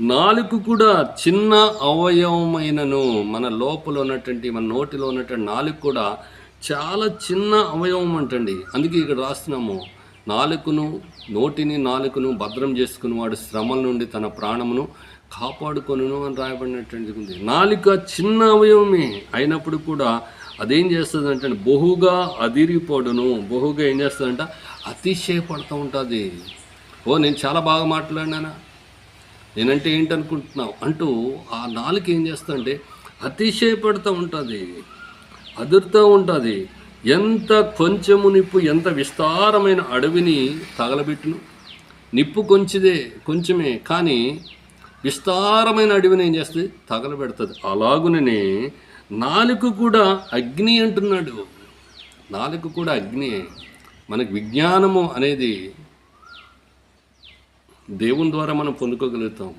నాలుక కూడా చిన్న అవయవమైనను, మన లోపల ఉన్నటువంటి మన నోటిలో ఉన్నటువంటి నాలుక కూడా చాలా చిన్న అవయవం అంటండి. అందుకే ఇక్కడ రాస్తున్నాము, నాలుకను భద్రం చేసుకుని వాడు శ్రమల నుండి తన ప్రాణమును కాపాడుకొనును అని రాయబడినటువంటిది ఉంది. నాలుక చిన్న అవయవమే అయినప్పుడు కూడా అదేం చేస్తుందంటే బహుగా అదిరిపడును. బహుగా ఏం చేస్తుందంట, అతిశయపడుతూ ఉంటుంది. నేను చాలా బాగా మాట్లాడినానా, నేనంటే ఏంటనుకుంటున్నావు అంటూ ఆ నాలుక ఏం చేస్తుందంటే అతిశయపడుతూ ఉంటుంది, అదురుతూ ఉంటుంది. ఎంత కొంచెము నిప్పు ఎంత విస్తారమైన అడవిని తగలబెట్టును. నిప్పు కొంచెమే కానీ విస్తారమైన అడవిని ఏం చేస్తుంది, తగలబెడుతుంది. అలాగుననే నాలుక కూడా అగ్ని అంటున్నాడు. నాలుక కూడా అగ్ని. మనకు విజ్ఞానము అనేది దేవుని ద్వారా మనం పొందుకోగలుగుతాం.